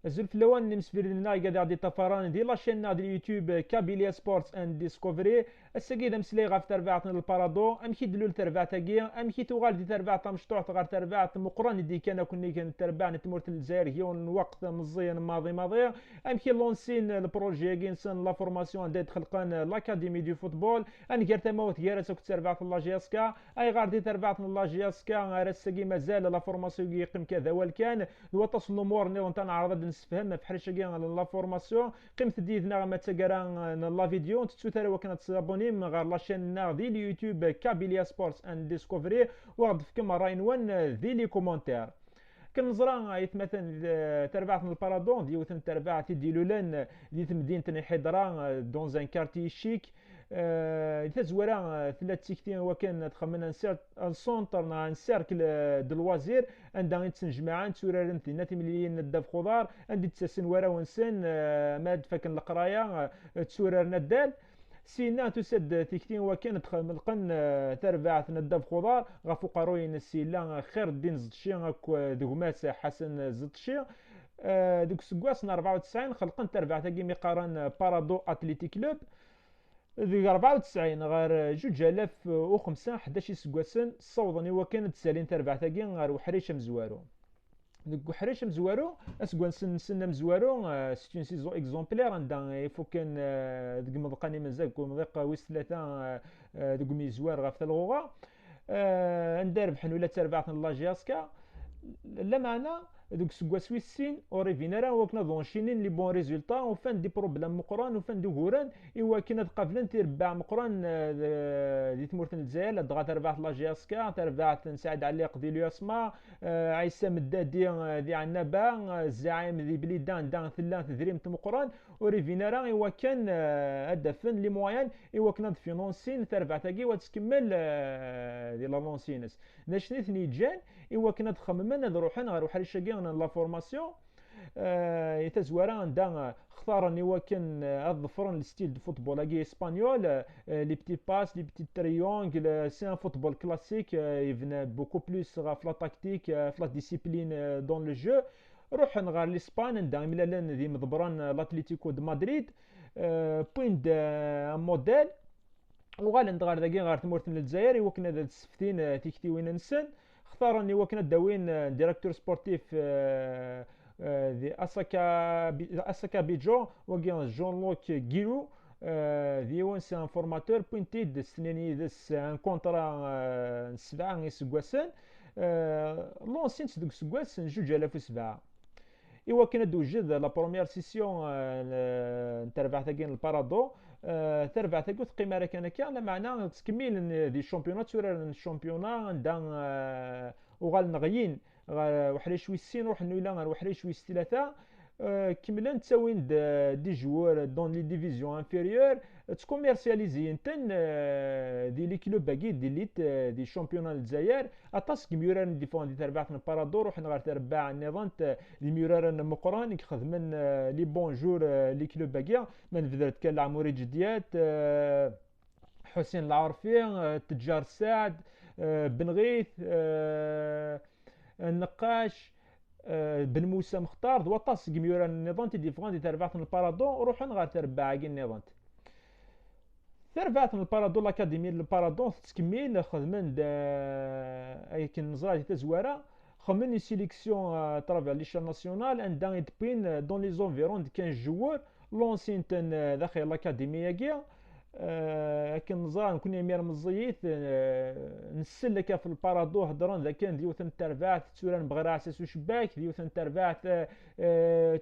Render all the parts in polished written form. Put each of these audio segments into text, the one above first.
زلف لوان نمسفير لنا قاعد دي طفران دي لاشين دي اليوتيوب كابيليا سبورتس اند ديسكوفري. السقيد مسلي غاف تربعتنا البارادو امشي دلول تربعتا كيا امشي توغال دي تربعتا مشطوع تغار تربعت مقران دي كان كوني كان تربع نتمرت الجزائر هيون وقت مزيان ماضي امشي لونسين البروجي كينسن لا فورماسيون ديت خلقان لاكاديمي دو فوتبول ان كيرتا موت كيرا سوك تربعت لا جياسكا اي غار دي تربعتنا لا جياسكا غير السقي مازال لا فورماسيون يقيم كذا والكان وتصل الامور نيون تنعرض نسفهم في حرشه كاع لا فورماسيون قيمت ديتنا ما تقرا لا فيديو تتسوتر وكانت تابوني من غير لاشين دي اليوتيوب كابيليا سبورتس اند ديسكوفري وغد في كما راين وان ذي لي كومونتير كنزرا يتمثل تربعت من البارادون ديوثن تربع تديلو لان ديت مدينه حضره دون زان كارتي شيك. تزورا ثلاث تيكتين وكان تخمن نسير السونتر نسيركل دلوازير عندها تنجمعا تسورارن ثلاثة مليون نداف خضار عندي تسسن ورا ونسن ماد فكن القرايه تسورار ندال سينا تسد تيكتين وكان تخملقن تربع نداف خضار غفو قروين السيلا خير الدين زدشي دوغماس حسن زدشي. دوك سكواس 94 خلقن تربع تاكي مقارن بارادو اتليتيك كلوب ذي 94 غير 2005 11 سكواسن صوضني وكانت سالين تربع تاكي غير وحريش مزوارو ديك وحريش مزوارو اسكوان سن مزوارو سيت اون سيزون اكزومبلير عندها يفو كان ديك مضقاني مازال كون ضيق ويس ثلاثه ديك ميزوار غاف الغوغا ندير بحال ولا تربعت لاجياسكا لا معنى دوك سكوا سويسين اوريفينا راه وكنا دونشينين لي بون ريزولطا وفان دي بروبليم مقران وفان دي غوران ايوا كنا تقابلن تربع مقران دي تمورتن الجزائر دغا تربعت لاجياسكا تربعت نساعد علي قضي الياسما عيسى مدادي دي عنابا الزعيم دي بليدان دان ثلاث ذريم مقران اوريفينا راه ايوا كان هدفن لي موان ايوا كنا فينونسين تربعتاكي وتكمل دي لا لونسينس ناش نيت جان ايوا كنا تخممنا نروحن غير وحال الشاكي لا فورماسيون يتزورا عندها اختارني وكان الظفرن الستيل دو فوتبول اكي اسبانيول لي بتي باس لي بتي تريونغل سي ان فوتبول كلاسيك يفنا بوكو بلوس في لا تاكتيك في لا ديسيبلين دون لو جو. روح نغار لاسبان عندها ملالان ذي مضبران الاتليتيكو دو مدريد بويند موديل وغال ندغار داكي غار تمورتن للجزائر وكنا ذا السفتين تيكتي وين نسن اختارني وكنا داوين ديريكتور سبورتيف دي اساكا بيجو وكان جون لوك جيرو ذي وين سي ان فورماتور بوينتيد سنيني دس ان كونترا 7 سكواسن لونسين دوك سكواسن 2007 ايوا كنا دوجد لا بروميير سيسيون تربع تاكين البارادو تربع تاكو تقيم راه كان كان معنا تكميل دي الشامبيونات سورا الشامبيونا عندها وغال نغيين وحري شوي السين روح نويلا وحري شوي ثلاثه كملان تساوين دي جوار دون لي ديفيزيون انفيريور تكوميرسياليزي تن دي لي كلوب باكي دي ليت دي شامبيونال الجزائر اطاس كميوران ديفون دي تربعت البارادور روح نغار تربع النظام الميوران مقران يخدمن لي بونجور لي كلوب باكي من فدرت كان العموري جديات حسين العارفي تجار سعد بن غيث النقاش بن موسى مختار دوطاس كميوران النظام ديفون دي تربعت البارادور روح نغار تربع النظام تربعت البارادو لاكاديمي البارادو تكمل خدمن اي كن نزرا تزوارا خمن سيليكسيون ترافير ليشان ناسيونال عندها يدبين دون لي زونفيرون 15 جوار لونسين تن داخل لاكاديميه كيا كن نزرا نكون امير مزيت نسلك في البارادو هضران ذا كان ديوثن تربعت توران بغرا اساس وشباك ديوثن تربعت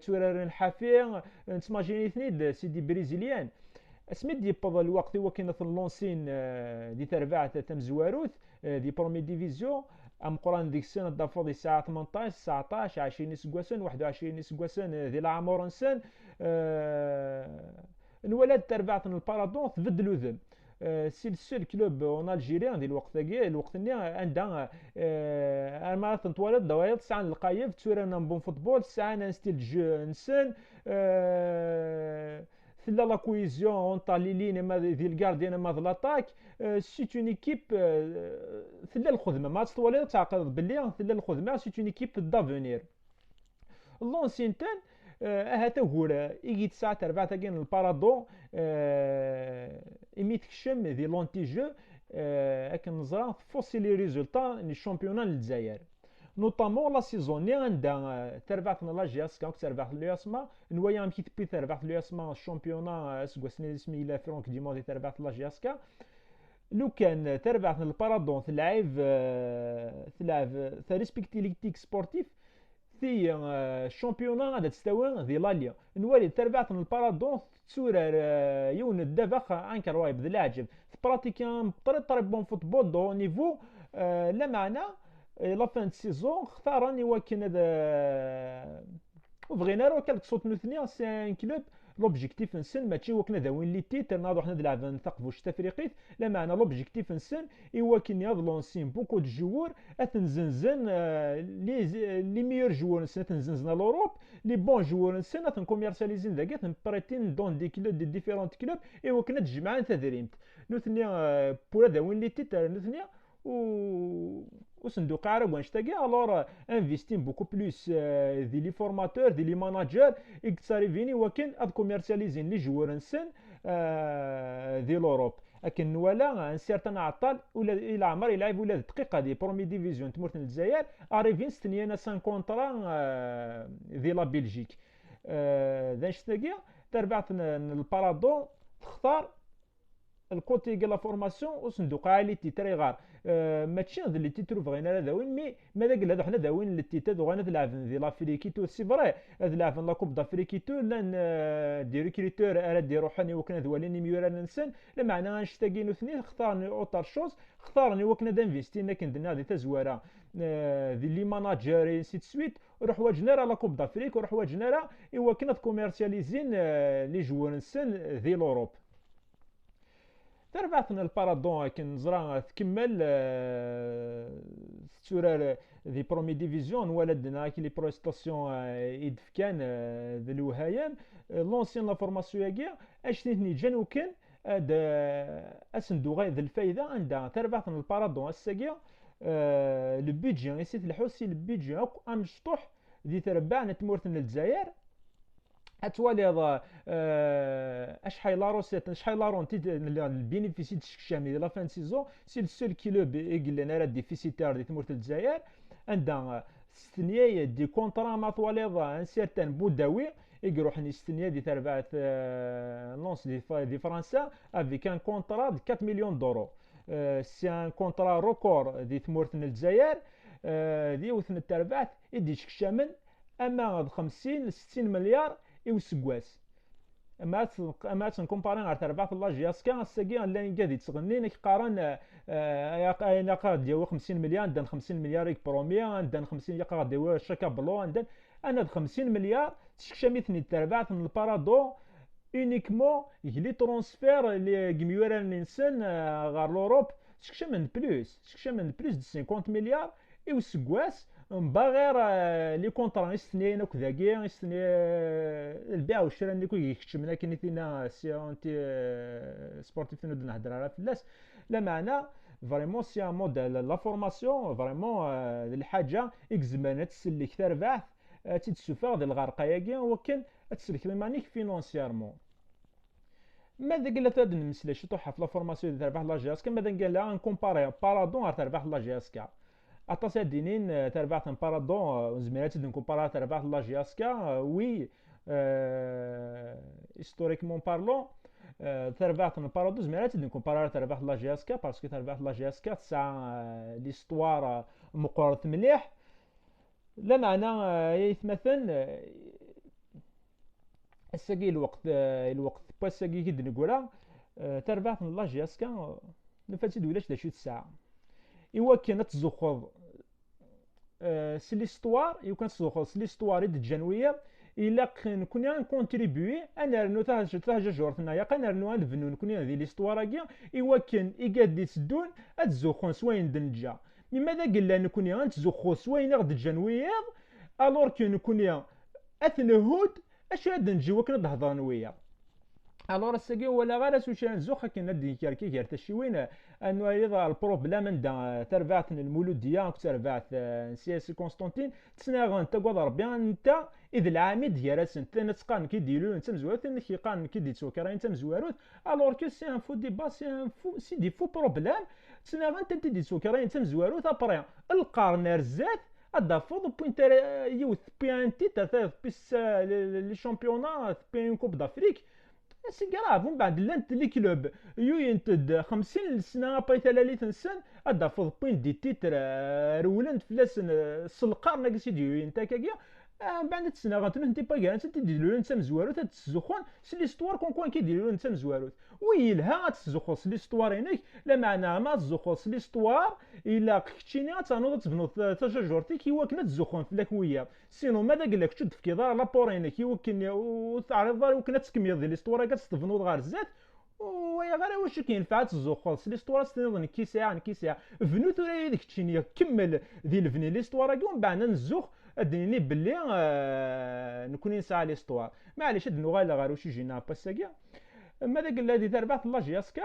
توران حافي نتماجيني ثنيد سيدي بريزيليان اسمي دي بابا الوقت هو كاين لونسين دي تربع تمزواروث دي برومي ديفيزيون ام قران ديك السنه دافور دي الساعه 18 19 20 سكواسن 21 سكواسن دي العمر نسن الولاد تربعت البارادون تبدلوا ذم سي السول كلوب اون الجيري ديال الوقت ذاك الوقت اللي عندها انا تنتولد دوايا ساعه القايف تسورانا بون فوتبول ساعه نستيل جو نسن ثلا لا كويزيون اونتا لي لين ما ديال الكارديان ما ديال لاطاك سي اون ايكيب ثلا الخدمه ما تطولي تعقد باللي ثلا الخدمه سي اون ايكيب دافونير لونسين تان هاتا هو يجي ساعة تربع تاكين البارادون إمي تكشم ذي لونتي جو أكن نزرع فوسي لي ريزولتا الشامبيونان للجزائر نوطامون لا سيزوني عندها تربعت لا جي اس كاك تربعت الياسما نوايا مكي تبي تربعت الياسما الشامبيونا سكواسني اسمي لا فرونك ديمودي تربعت لا جي اس كا لو كان تربعت البارادون تلعب ريسبكتي ليكتيك سبورتيف في الشامبيونا غادا تستوى ذي لاليا نوالي تربعت البارادون تسورر يون الدفخ عنكر وايب ذي العجب براتيكي بطريقه بون فوتبول دو نيفو لا معنى لا فان سيزون اختارني وكن هذا وبغينا راه كالك صوت نوثني سي ان كلوب لوبجيكتيف نسن ماشي وكنا داوين لي تيتر ناضو حنا نلعب نثقفوا شتا فريقيت لا معنى لوبجيكتيف نسن ايوا كني هاد لونسين بوكو دو جوور اتنزنزن لي ميور جوور نسن تنزنزن لوروب لي بون جوور نسن تنكوميرساليزين داكا تنبريتين دون دي كلوب دي ديفيرونت كلوب ايوا كنا تجمعان تدريمت نوثني بورا داوين لي تيتر نوثني وصندوق عرب وانشتاقي الور انفيستين بوكو بلوس دي لي فورماتور دي لي ماناجر اكتساريفيني وكن اد كوميرسياليزين لي جوار نسن دي لوروب لكن ولا ان سيرتان عطال ولا الى عمر يلعب ولا دقيقه دي برومي ديفيزيون تمرت الجزائر اريفين ستنينا سان كونترا دي لا بلجيك ذا شتاقي تربعت البارادون تختار الكوتي ديال لا فورماسيون وصندوق عالي تيتري غار ماشي اللي تيترو بغينا لا داوين مي ماذا قال هذا حنا داوين التيتا دوغانا تلعب دي لافريكيتو سي فري تلعب لا كوب دافريكيتو لان دي ريكريتور ارا دي روحاني وكنا دواليني ميورا ننسن لمعنى نشتاقي نوثني اختارني اوتر شوز اختارني وكنا دانفيستينا كندنا دي تزواره دي لي ماناجر سيت سويت روح واجنا لا كوب دافريك وروح واجنا ايوا كنا كوميرسياليزين لي جوار نسن ذي لوروب تربعتنا البارادون كي نزرع تكمل تسورار دي برومي ديفيزيون ولدنا كي لي بروستاسيون يدف كان ذي الوهايم لونسيون لا فورماسيون كاع اشتيتني جان وكان اسندو غاية ذي الفايدة عندها تربعتنا البارادون الساقيا لو بيدجي يسيت الحوسي البيدجي امشطوح دي تربع نتمورتنا الجزائر اتوالي هذا اشحال لا روسيت شحال لا رونتي البينيفيسي تشكشامي لا فان سيزون سي السول كيلوب يقول لنا راه ديفيسيتار دي تمورت الجزائر عندها ستنيه دي كونترا مع طوالي ان سيرتان بوداوي يروح نستنيه دي تربعت لونس دي فرنسا افيك ان كونترا د 4 مليون دورو سي ان كونترا روكور دي تمورت الجزائر دي وثن التربعت يدي تشكشامن اما 50 60 مليار يوسكواس اما تنكومباري على تربعت الله جياسكا الساقي لا يقاد يتغني نك قارن يا قاد ديال 50 مليار عندنا 50 مليار يك بروميا عندنا 50 يا قاد ديال شاكا بلو عندنا انا 50 مليار تشكشاميتني تربعت من البارادو اونيكمون يلي ترونسفير اللي كميورا ننسن غار لوروب تشكشام من بلوس د 50 مليار يوسكواس باغير لي كونطرا يستنينا كذاكي يستني البيع والشراء اللي كي يكتشمنا كاينين سيونتي سبورتيف نهضر على فلاس لا معنى فريمون سي ان موديل لا فورماسيون فريمون الحاجه اكزمانات تسلك تربح تتسوفر ديال الغرقايه كاع وكان تسلك مانيك فينونسيرمون ماذا قال لها هاد المساله شي طوحه في لا فورماسيون ديال تربح لا جاسكا ماذا قال لها نكومباري بارادون تربح لا جاسكا اتصل دينين تربعت بارادون زميلاتي نكومبارا تربعت لا جياسكا وي هيستوريكمون بارلون تربعت بارادون زميلاتي نكومبارا تربعت لا جياسكا باسكو تربعت لا جياسكا تسع ليستوار مقررت مليح لا معنى يتمثل الساقي الوقت باساقي كي نقولها تربعت لا جياسكا نفاتي دولاش دا شي ساعه ايوا كانت تزخض سي ليستوار يمكن تزخض سي ليستوار د الجنويه الا كنا نكونتريبيي انا رنو تاع جورتنا يا قنا رنو نبنو نكون هذه ليستوار كاع ايوا كان يقاد يسدون اتزخون سواين دنجا ماذا قال لنا نكون نتزخو سواين غد الجنويه الور كي نكون اثنهود اش هاد نجي وكنا نهضر نويا الوغ الساكي ولا غير سوشان زوخ كنا دي كاركي غير تشوين انه ايضا البروبليم عند تربعت المولوديه تربعت سي كونستانتين تسناغ انت قدر بيان انت اذ العامد يراس انت نتقان كي ديلو انت مزوارت انك يقان كي دي سكر انت مزواروت الوغ كو سي ان فو ديبا سي ان فو سي دي فو بروبليم تسناغ انت دي سكر انت مزواروت ابري القرن رزات الدافود بوينت يوث بيان تيتر بيس لي شامبيونا بيان كوب دافريك سي كراف ومن بعد لانت لي كلوب ينتد 50 سنه ابري 30 سنه ادا فوض بوين دي تيتر رولند فلاسن السلقار ناقص يديو انت كاكيا بعد تسنى غاتن انت باكا انت تديروا انت مزواروت تتزخون سي ليستوار كون كيديروا انت مزواروت ويلها تزخو سي ليستوار هناك لا معنى ما تزخو سي ليستوار الا كتشيني تانوض تبنو تجاجورتي كي وكنا تزخون في لاكويه سينو ماذا قال لك تشد في كيدار لابور هناك كي وكن وتعرض وكنا تكميض ليستوار كتستبنو غير الزات ويا غير واش كينفع تزوخ ليستوار ستنظن كي ساعه كي ساعه فنو ثوري ديك تشيني كمل ذي الفني ليستوار كي ومن بعد نزوخ اديني باللي نكون نسعى ليستوار معليش هاد نغال غير واش يجينا باساكيا ماذا قال لها دي تربعت لاجياسكا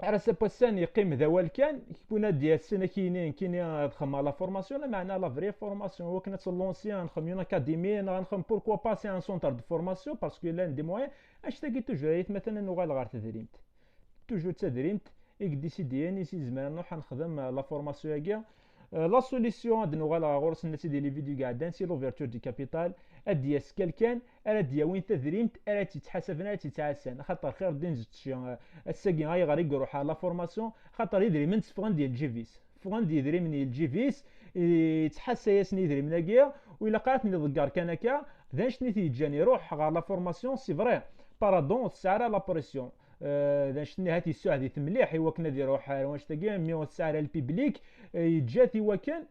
على سباسان يقيم ذوال كان كنا ديال السنه كاينين تخمم على فورماسيون لا معنى لا فري فورماسيون هو كانت لونسيان نخمم اكاديمي نخمم بوركوا با سي ان سونتر دو فورماسيون باسكو لان دي موان اش تاكي توجور مثلا نغال غير تدريمت توجور تدريمت اك ديسيديان يسي زمان نروح نخدم لا فورماسيون كاع لا سوليسيون هاد نوغال غورس نتي ديال لي فيديو قاعدين سي لوفيرتور دي كابيتال ادياس كالكان الا ديا وين تدريمت الا تتحاسبنا تتعسن خاطر خير دين زتشي الساكين غاي غير يروح على لا فورماسيون خاطر يدري من تفغن ديال الجيفيس فغن يدري من الجيفيس يتحسى ياسني يدري من هكيا وإلا قالتني ضكار كان هكا ذاش نيتي يجاني يروح على لا فورماسيون سي فري بارادون تسعر لا بريسيون ذاش هاتي الساعه دي مليح هو كنا دي روح واش تاكي مي تسعر البيبليك يتجاتي وكان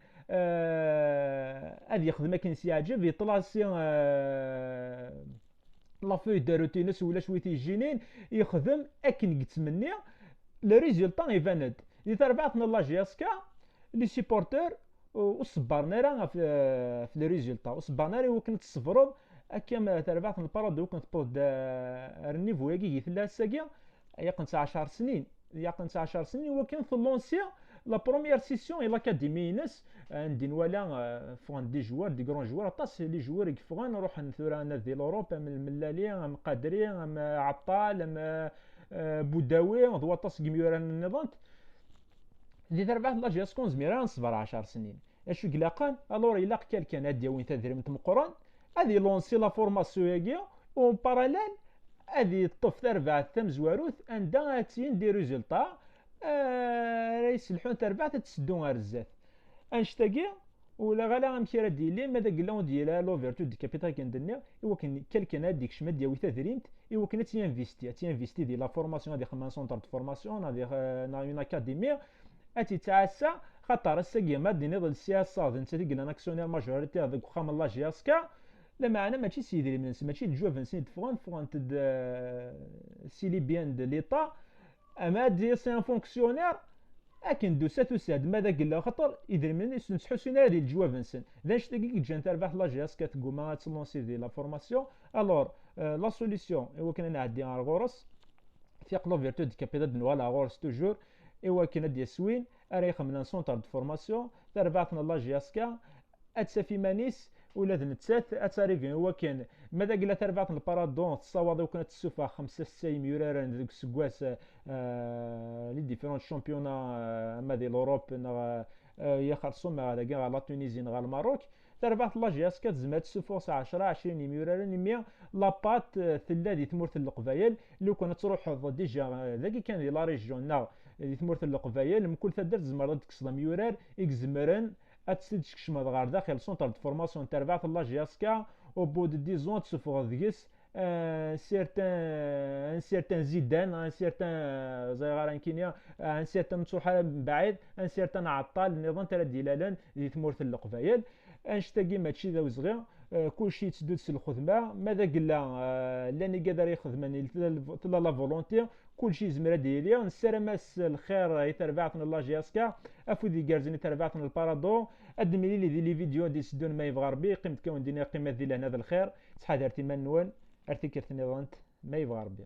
هذه يخدم كان سي عجب يطلع سي لا فوي دو روتينس ولا شويه الجينين يخدم اكن قتمني لو ريزولطا يفاند اللي تربعتنا لا جياسكا لي سيبورتور وصبرنا راه في لي ريزولطا وصبرنا راه كنت تصفرض كما تربعت البارادو كنت بود النيفو يجي ثلاث ساكيا يا كنت 10 سنين يا كنت 10 سنين وكان في لونسيا لا بروميير سيسيون الاكاديمي ناس عندي ولا فوان دي جوار دي غران جوار طاس لي جوار يكفغان نروح نثور انا ديال اوروبا من الملالي ام قادري ام عطال ام بوداوي ضوا طاس كيميوران النظام اللي تربح لا جاسكون زميران صبر 10 سنين اش قلاقان الور الا كان هادي وين تدري من مقران هذه لونسي لا فورماسيون ياكيا اون باراليل هذه الطف تربع ثم زواروث عندها تين دي ريزولطا رئيس الحون تربع تسدو غير الزات انشتاكي ولا غالا غامشي راه ديلي ماذا قلنا ديالها لوفيرتو دي كابيتال كندنا ايوا كان كلكن هذيك شمد ديال ويتادرينت ايوا كنا تينفيستي دي لا فورماسيون هذه خدمه سونتر دو فورماسيون هذه اون اكاديمي اتي تعسى خاطر الساكي ما ديني ضد السياسه انت قلنا ناكسيونير ماجوريتي هذاك خام لا جياسكا لا معنى ماشي سيدي من ماشي الجوفن سيد فغان تد سيلي بيان دو ليطا اما دي سي ان فونكسيونير اكن دو ساتو ساد ماذا قال خاطر يدير من نسحو سينا ديال الجوفن سن ذاش تاكي جان تربح لا جياس كتقول ما تلونسي دي لا فورماسيون الور لا سوليسيون ايوا كنا نعدي على الغورس فيق لو فيرتو دي كابيتال دو لا غورس توجور ايوا كنا ديال سوين اريخ من سونتر دو فورماسيون تربحنا لا جياسكا اتسافي مانيس ولا نتسات اتاريفين هو كان ماذا قال تربعت البارادون تصاوض وكانت السوفا 5 ميورار ديك السكواس لي ديفيرون شامبيونا اما ديال اوروب يخلصوا مع هذا كاع لا تونيزي غير الماروك تربعت لا جياس كتزمات السوفوس 10 20 ميورار 100 لابات ثلا دي تمورت القبايل لو كانت تروح ديجا ذاك كان ديال لا ريجيون نا دي تمورت القبايل من كل ثدر زمر ديك 6 ميورار اكزمرن اتسد كشما غار داخل سونتر دو فورماسيون تربعت لا جياسكا او بود دي زون تسوفو ديس ان سيرتان زيدان ان سيرتان زي غاران كينيا ان سيرتان مصوحه بعيد ان سيرتان عطال النظام تاع ديلالان دي تمورت القبايل انشتاقي ماتشي ذا وزغي كلشي تسدوس الخدمه ماذا قلنا لاني قادر يخدمني تلا لا فولونتي كلشي زمرا ديالي نسرماس الخير يتربعتنا لا جياسكا افودي كارزني تربعتنا البارادو ادمي لي دي لي فيديو دي سدون ما يبغى ربي قيمت كون دينا قيمه ديال هذا الخير تحضرتي منون ارتكرتني ظنت ما يبغى ربي.